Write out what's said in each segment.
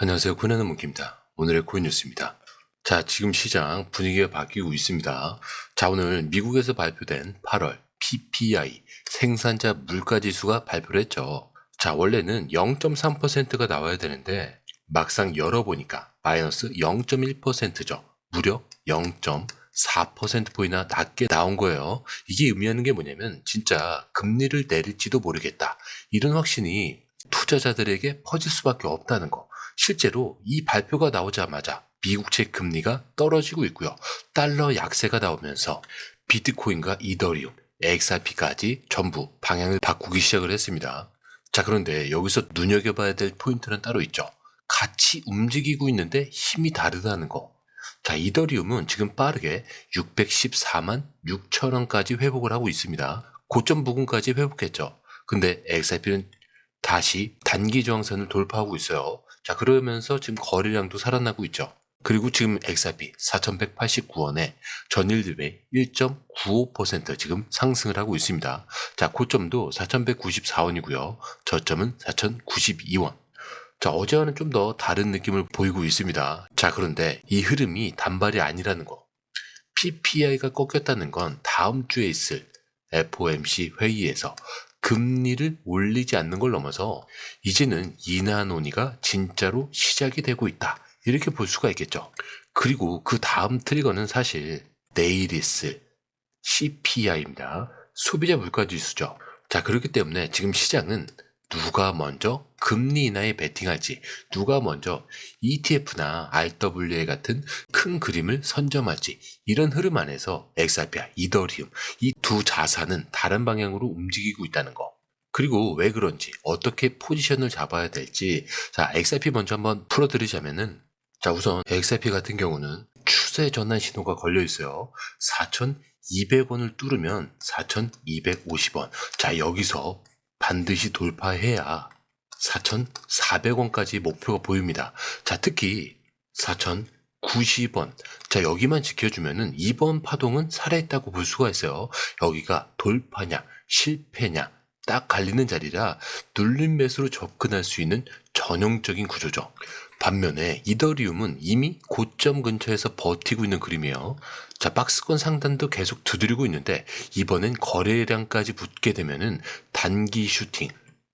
안녕하세요. 코인하는 문기입니다. 오늘의 코인 뉴스입니다. 자, 지금 시장 분위기가 바뀌고 있습니다. 자, 오늘 미국에서 발표된 8월 PPI 생산자 물가지수가 발표를 했죠. 자, 원래는 0.3%가 나와야 되는데 막상 열어보니까 마이너스 0.1%죠. 무려 0.4%포인트나 낮게 나온 거예요. 이게 의미하는 게 뭐냐면 진짜 금리를 내릴지도 모르겠다. 이런 확신이 투자자들에게 퍼질 수밖에 없다는 거. 실제로 이 발표가 나오자마자 미국채 금리가 떨어지고 있고요. 달러 약세가 나오면서 비트코인과 이더리움, XRP까지 전부 방향을 바꾸기 시작을 했습니다. 자, 그런데 여기서 눈여겨봐야 될 포인트는 따로 있죠. 같이 움직이고 있는데 힘이 다르다는 거. 자, 이더리움은 지금 빠르게 614만 6천 원까지 회복을 하고 있습니다. 고점 부근까지 회복했죠. 근데 XRP는 다시 단기 저항선을 돌파하고 있어요. 자, 그러면서 지금 거래량도 살아나고 있죠. 그리고 지금 XRP 4,189원에 전일 대비 1.95% 지금 상승을 하고 있습니다. 자, 고점도 4,194원이고요. 저점은 4,092원. 자, 어제와는 좀 더 다른 느낌을 보이고 있습니다. 자, 그런데 이 흐름이 단발이 아니라는 거. PPI가 꺾였다는 건 다음 주에 있을 FOMC 회의에서 금리를 올리지 않는 걸 넘어서 이제는 인하 논의가 진짜로 시작이 되고 있다. 이렇게 볼 수가 있겠죠. 그리고 그 다음 트리거는 사실 내일 있을 CPI입니다. 소비자 물가지수죠. 자, 그렇기 때문에 지금 시장은 누가 먼저 금리 인하에 베팅할지, 누가 먼저 ETF나 RWA 같은 큰 그림을 선점할지, 이런 흐름 안에서 XRP와 이더리움, 이 두 자산은 다른 방향으로 움직이고 있다는 거. 그리고 왜 그런지, 어떻게 포지션을 잡아야 될지, 자, XRP 먼저 한번 풀어드리자면은, 자, 우선 XRP 같은 경우는 추세 전환 신호가 걸려 있어요. 4,200원을 뚫으면 4,250원. 자, 여기서 반드시 돌파해야 4,400원까지 목표가 보입니다. 자, 특히 4,090원. 자, 여기만 지켜주면은 이번 파동은 살아있다고 볼 수가 있어요. 여기가 돌파냐, 실패냐, 딱 갈리는 자리라 눌림 매수로 접근할 수 있는 전형적인 구조죠. 반면에 이더리움은 이미 고점 근처에서 버티고 있는 그림이에요. 자, 박스권 상단도 계속 두드리고 있는데 이번엔 거래량까지 붙게 되면은 단기 슈팅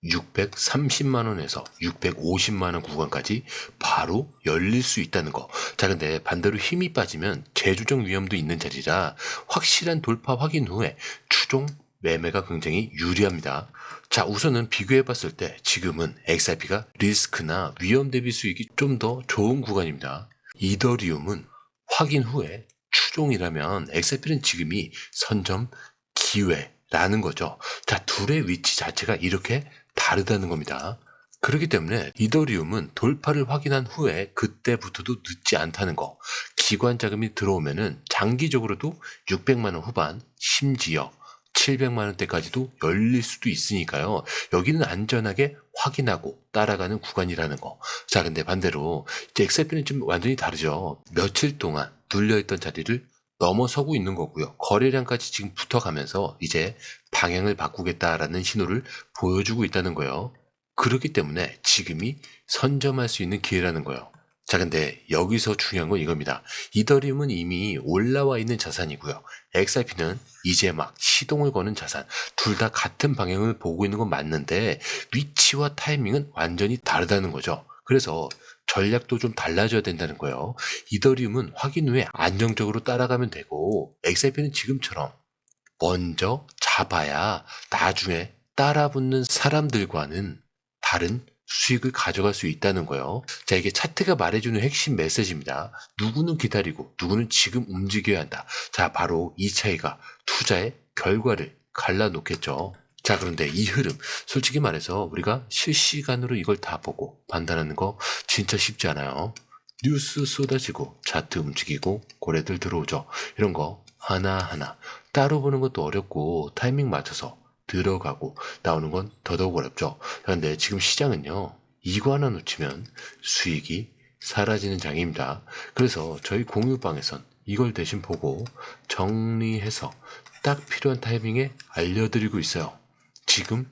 630만원에서 650만원 구간까지 바로 열릴 수 있다는 거. 자, 근데 반대로 힘이 빠지면 재조정 위험도 있는 자리라 확실한 돌파 확인 후에 추종 매매가 굉장히 유리합니다. 자, 우선은 비교해 봤을 때 지금은 XRP가 리스크나 위험 대비 수익이 좀 더 좋은 구간입니다. 이더리움은 확인 후에 추종이라면 XRP는 지금이 선점 기회라는 거죠. 자, 둘의 위치 자체가 이렇게 다르다는 겁니다. 그렇기 때문에 이더리움은 돌파를 확인한 후에 그때부터도 늦지 않다는 거. 기관 자금이 들어오면은 장기적으로도 600만원 후반, 심지어 700만원대까지도 열릴 수도 있으니까요. 여기는 안전하게 확인하고 따라가는 구간이라는 거. 자, 근데 반대로 이제 XRP는 좀 완전히 다르죠. 며칠 동안 눌려있던 자리를 넘어서고 있는 거고요. 거래량까지 지금 붙어가면서 이제 방향을 바꾸겠다라는 신호를 보여주고 있다는 거예요. 그렇기 때문에 지금이 선점할 수 있는 기회라는 거예요. 자, 근데 여기서 중요한 건 이겁니다. 이더리움은 이미 올라와 있는 자산이고요. XRP는 이제 막 시동을 거는 자산. 둘 다 같은 방향을 보고 있는 건 맞는데 위치와 타이밍은 완전히 다르다는 거죠. 그래서 전략도 좀 달라져야 된다는 거예요. 이더리움은 확인 후에 안정적으로 따라가면 되고 XRP는 지금처럼 먼저 잡아야 나중에 따라붙는 사람들과는 다른 수익을 가져갈 수 있다는 거예요. 자, 이게 차트가 말해주는 핵심 메시지입니다. 누구는 기다리고 누구는 지금 움직여야 한다. 자, 바로 이 차이가 투자의 결과를 갈라놓겠죠. 자, 그런데 이 흐름, 솔직히 말해서 우리가 실시간으로 이걸 다 보고 판단하는 거 진짜 쉽지 않아요. 뉴스 쏟아지고 차트 움직이고 고래들 들어오죠. 이런 거 하나하나 따로 보는 것도 어렵고 타이밍 맞춰서 들어가고 나오는 건 더더욱 어렵죠. 그런데 지금 시장은요, 이거 하나 놓치면 수익이 사라지는 장입니다. 그래서 저희 공유방에선 이걸 대신 보고 정리해서 딱 필요한 타이밍에 알려드리고 있어요. 지금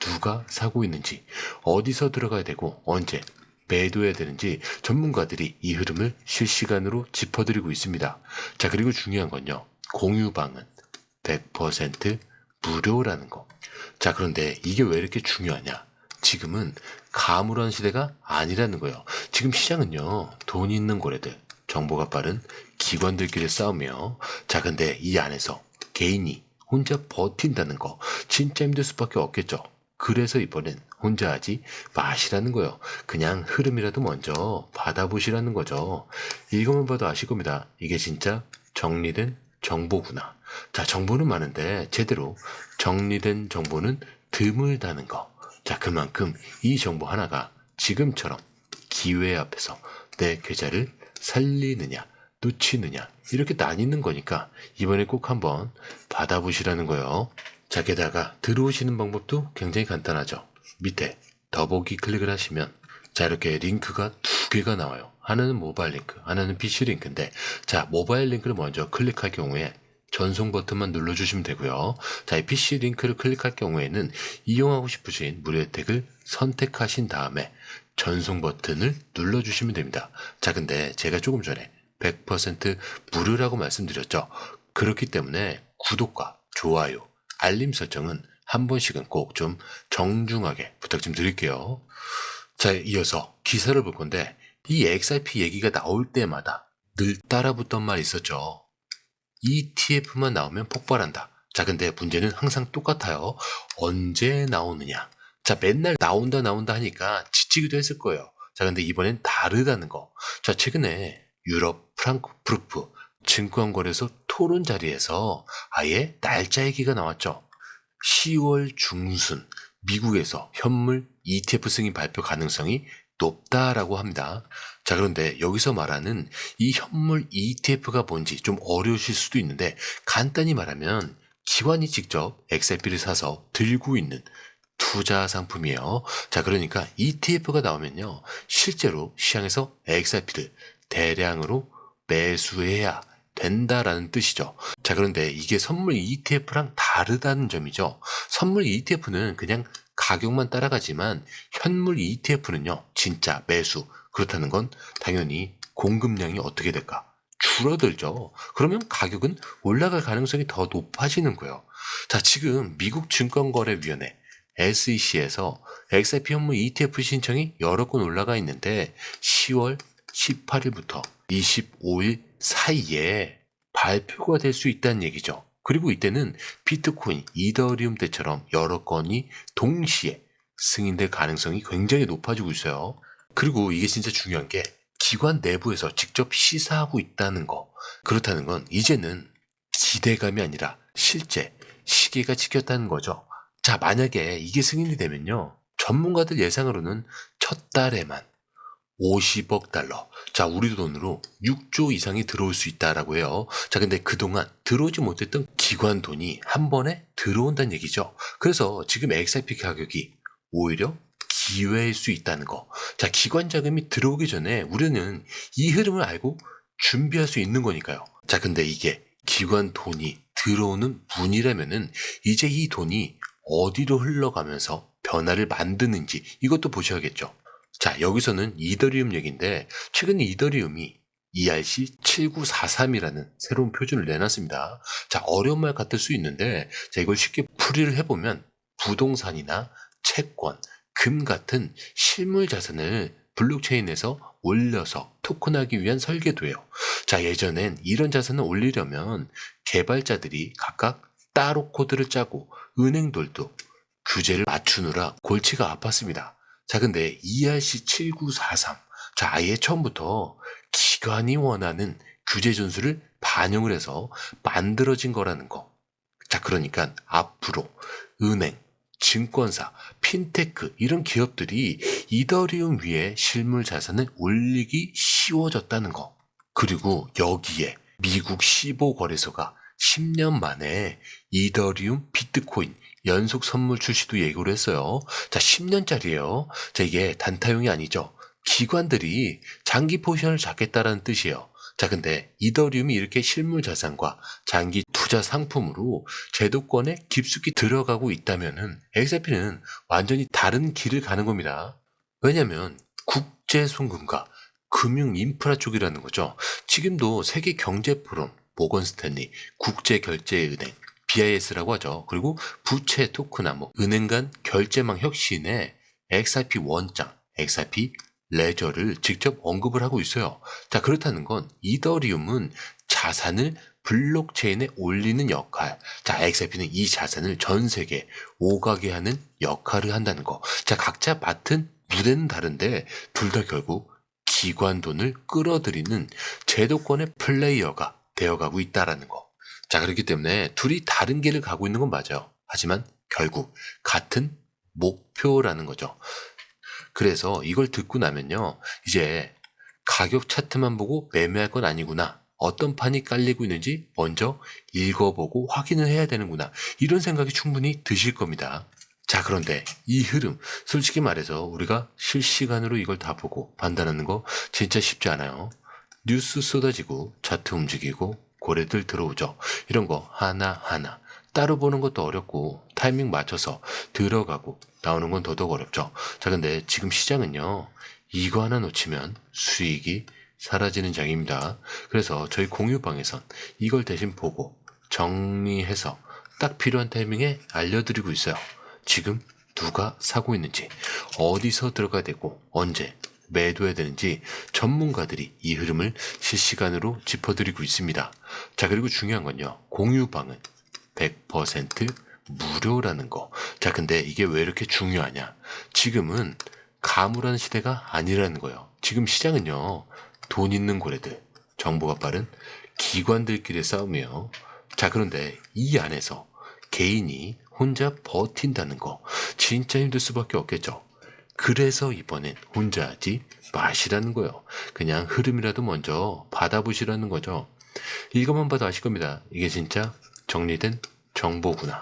누가 사고 있는지, 어디서 들어가야 되고 언제, 매도해야 되는지 전문가들이 이 흐름을 실시간으로 짚어드리고 있습니다. 자, 그리고 중요한 건요. 공유방은 100% 무료라는 거. 자, 그런데 이게 왜 이렇게 중요하냐? 지금은 가물한 시대가 아니라는 거예요. 지금 시장은요, 돈 있는 고래들, 정보가 빠른 기관들끼리 싸우며, 자, 근데 이 안에서 개인이 혼자 버틴다는 거 진짜 힘들 수밖에 없겠죠. 그래서 이번엔 혼자 하지 마시라는 거예요. 그냥 흐름이라도 먼저 받아보시라는 거죠. 이것만 봐도 아실 겁니다. 이게 진짜 정리된 정보구나. 자, 정보는 많은데 제대로 정리된 정보는 드물다는 거. 자, 그만큼 이 정보 하나가 지금처럼 기회 앞에서 내 계좌를 살리느냐 놓치느냐 이렇게 나뉘는 거니까 이번에 꼭 한번 받아보시라는 거예요. 자, 게다가 들어오시는 방법도 굉장히 간단하죠. 밑에 더보기 클릭을 하시면 자, 이렇게 링크가 두 개가 나와요. 하나는 모바일 링크, 하나는 PC 링크인데, 자, 모바일 링크를 먼저 클릭할 경우에 전송 버튼만 눌러주시면 되고요. 자, 이 PC 링크를 클릭할 경우에는 이용하고 싶으신 무료 혜택을 선택하신 다음에 전송 버튼을 눌러주시면 됩니다. 자, 근데 제가 조금 전에 100% 무료라고 말씀드렸죠. 그렇기 때문에 구독과 좋아요, 알림 설정은 한 번씩은 꼭 좀 정중하게 부탁 좀 드릴게요. 자, 이어서 기사를 볼 건데 이 XRP 얘기가 나올 때마다 늘 따라붙던 말이 있었죠. ETF만 나오면 폭발한다. 자, 근데 문제는 항상 똑같아요. 언제 나오느냐. 자, 맨날 나온다 하니까 지치기도 했을 거예요. 자, 근데 이번엔 다르다는 거. 자, 최근에 유럽 프랑크푸르트 증권거래소 토론 자리에서 아예 날짜 얘기가 나왔죠. 10월 중순 미국에서 현물 ETF 승인 발표 가능성이 높다라고 합니다. 자, 그런데 여기서 말하는 이 현물 ETF가 뭔지 좀 어려우실 수도 있는데 간단히 말하면 기관이 직접 XRP를 사서 들고 있는 투자 상품이에요. 자, 그러니까 ETF가 나오면요, 실제로 시장에서 XRP를 대량으로 매수해야 된다라는 뜻이죠. 자, 그런데 이게 선물 ETF랑 다르다는 점이죠. 선물 ETF는 그냥 가격만 따라가지만 현물 ETF는요, 진짜 매수. 그렇다는 건 당연히 공급량이 어떻게 될까? 줄어들죠. 그러면 가격은 올라갈 가능성이 더 높아지는 거예요. 자, 지금 미국 증권거래위원회 SEC에서 XRP 현물 ETF 신청이 여러 건 올라가 있는데 10월 18일부터 25일 사이에 발표가 될 수 있다는 얘기죠. 그리고 이때는 비트코인, 이더리움 때처럼 여러 건이 동시에 승인될 가능성이 굉장히 높아지고 있어요. 그리고 이게 진짜 중요한 게 기관 내부에서 직접 시사하고 있다는 거. 그렇다는 건 이제는 기대감이 아니라 실제 시계가 찍혔다는 거죠. 자, 만약에 이게 승인이 되면요, 전문가들 예상으로는 첫 달에만 50억 달러. 자, 우리 돈으로 6조 이상이 들어올 수 있다라고 해요. 자, 근데 그동안 들어오지 못했던 기관 돈이 한 번에 들어온다는 얘기죠. 그래서 지금 XRP 가격이 오히려 기회일 수 있다는 거. 자, 기관 자금이 들어오기 전에 우리는 이 흐름을 알고 준비할 수 있는 거니까요. 자, 근데 이게 기관 돈이 들어오는 분이라면은 이제 이 돈이 어디로 흘러가면서 변화를 만드는지 이것도 보셔야겠죠. 자, 여기서는 이더리움 얘기인데 최근 이더리움이 ERC7943이라는 새로운 표준을 내놨습니다. 자, 어려운 말 같을 수 있는데 자, 이걸 쉽게 풀이를 해보면 부동산이나 채권, 금 같은 실물 자산을 블록체인에서 올려서 토큰하기 위한 설계도예요. 자, 예전엔 이런 자산을 올리려면 개발자들이 각각 따로 코드를 짜고 은행들도 규제를 맞추느라 골치가 아팠습니다. 자, 근데 ERC7943. 자, 아예 처음부터 기관이 원하는 규제 준수를 반영을 해서 만들어진 거라는 거. 자, 그러니까 앞으로 은행, 증권사, 핀테크 이런 기업들이 이더리움 위에 실물 자산을 올리기 쉬워졌다는 거. 그리고 여기에 미국 15거래소가 10년 만에 이더리움, 비트코인 연속 선물 출시도 예고를 했어요. 자, 10년짜리예요. 자, 이게 단타용이 아니죠. 기관들이 장기 포지션을 잡겠다라는 뜻이에요. 자, 근데 이더리움이 이렇게 실물 자산과 장기 투자 상품으로 제도권에 깊숙이 들어가고 있다면은 XRP는 완전히 다른 길을 가는 겁니다. 왜냐면 국제송금과 금융 인프라 쪽이라는 거죠. 지금도 세계 경제 포럼, 모건 스탠리, 국제결제은행, BIS라고 하죠. 그리고 부채 토크나 은행 간 결제망 혁신에 XRP 원장, XRP 레저를 직접 언급을 하고 있어요. 자, 그렇다는 건 이더리움은 자산을 블록체인에 올리는 역할. 자, XRP는 이 자산을 전 세계에 오가게 하는 역할을 한다는 거. 자, 각자 맡은 무대는 다른데 둘 다 결국 기관 돈을 끌어들이는 제도권의 플레이어가 되어가고 있다라는 거. 자, 그렇기 때문에 둘이 다른 길을 가고 있는 건 맞아요. 하지만 결국 같은 목표라는 거죠. 그래서 이걸 듣고 나면요, 이제 가격 차트만 보고 매매할 건 아니구나. 어떤 판이 깔리고 있는지 먼저 읽어보고 확인을 해야 되는구나. 이런 생각이 충분히 드실 겁니다. 자, 그런데 이 흐름, 솔직히 말해서 우리가 실시간으로 이걸 다 보고 판단하는 거 진짜 쉽지 않아요. 뉴스 쏟아지고 차트 움직이고 고래들 들어오죠. 이런 거 하나하나 따로 보는 것도 어렵고 타이밍 맞춰서 들어가고 나오는 건 더더욱 어렵죠. 자, 근데 지금 시장은요, 이거 하나 놓치면 수익이 사라지는 장입니다. 그래서 저희 공유방에선 이걸 대신 보고 정리해서 딱 필요한 타이밍에 알려드리고 있어요. 지금 누가 사고 있는지, 어디서 들어가야 되고 언제 매도해야 되는지 전문가들이 이 흐름을 실시간으로 짚어드리고 있습니다. 자, 그리고 중요한 건요, 공유방은 100% 무료라는 거. 자, 근데 이게 왜 이렇게 중요하냐? 지금은 가물한 시대가 아니라는 거예요. 지금 시장은요, 돈 있는 고래들, 정보가 빠른 기관들끼리의 싸움이에요. 자, 그런데 이 안에서 개인이 혼자 버틴다는 거 진짜 힘들 수밖에 없겠죠. 그래서 이번엔 혼자 하지 마시라는 거예요. 그냥 흐름이라도 먼저 받아보시라는 거죠. 이것만 봐도 아실 겁니다. 이게 진짜 정리된 정보구나.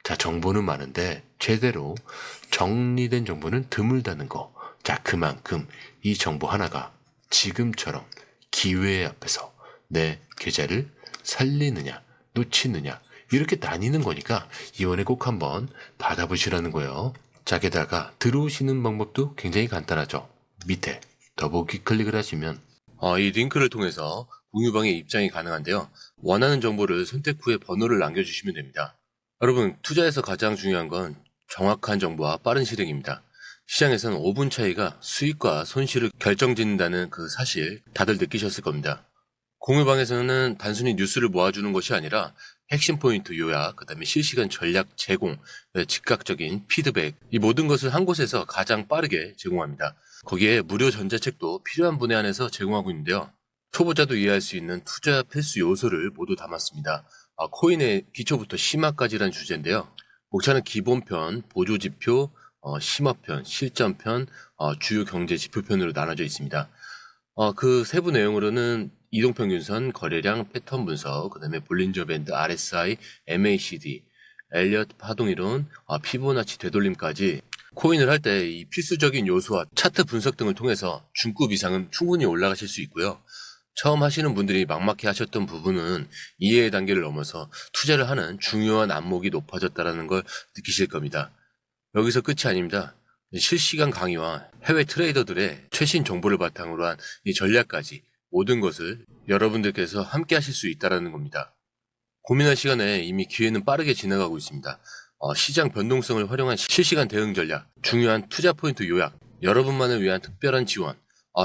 자, 정보는 많은데 제대로 정리된 정보는 드물다는 거. 자, 그만큼 이 정보 하나가 지금처럼 기회 앞에서 내 계좌를 살리느냐 놓치느냐 이렇게 나뉘는 거니까 이번에 꼭 한번 받아보시라는 거예요. 자, 게다가 들어오시는 방법도 굉장히 간단하죠. 밑에 더보기 클릭을 하시면 이 링크를 통해서 공유방에 입장이 가능한데요. 원하는 정보를 선택 후에 번호를 남겨주시면 됩니다. 여러분, 투자에서 가장 중요한 건 정확한 정보와 빠른 실행입니다. 시장에서는 5분 차이가 수익과 손실을 결정짓는다는 그 사실 다들 느끼셨을 겁니다. 공유방에서는 단순히 뉴스를 모아주는 것이 아니라 핵심 포인트 요약, 그 다음에 실시간 전략 제공, 즉각적인 피드백, 이 모든 것을 한 곳에서 가장 빠르게 제공합니다. 거기에 무료 전자책도 필요한 분야 안에서 제공하고 있는데요. 초보자도 이해할 수 있는 투자 필수 요소를 모두 담았습니다. 코인의 기초부터 심화까지란 주제인데요. 목차는 기본편, 보조지표, 심화편, 실전편, 주요 경제 지표편으로 나눠져 있습니다. 그 세부 내용으로는 이동평균선, 거래량, 패턴 분석, 그 다음에 볼린저 밴드, RSI, MACD, 엘리엇 파동이론, 피보나치 되돌림까지 코인을 할 때 이 필수적인 요소와 차트 분석 등을 통해서 중급 이상은 충분히 올라가실 수 있고요. 처음 하시는 분들이 막막해 하셨던 부분은 이해의 단계를 넘어서 투자를 하는 중요한 안목이 높아졌다는 걸 느끼실 겁니다. 여기서 끝이 아닙니다. 실시간 강의와 해외 트레이더들의 최신 정보를 바탕으로 한 이 전략까지 모든 것을 여러분들께서 함께 하실 수 있다는 겁니다. 고민할 시간에 이미 기회는 빠르게 지나가고 있습니다. 시장 변동성을 활용한 실시간 대응 전략, 중요한 투자 포인트 요약, 여러분만을 위한 특별한 지원,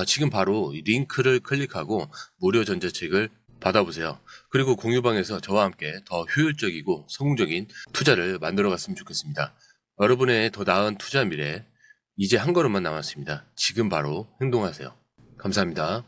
지금 바로 이 링크를 클릭하고 무료 전자책을 받아보세요. 그리고 공유방에서 저와 함께 더 효율적이고 성공적인 투자를 만들어 갔으면 좋겠습니다. 여러분의 더 나은 투자 미래, 이제 한 걸음만 남았습니다. 지금 바로 행동하세요. 감사합니다.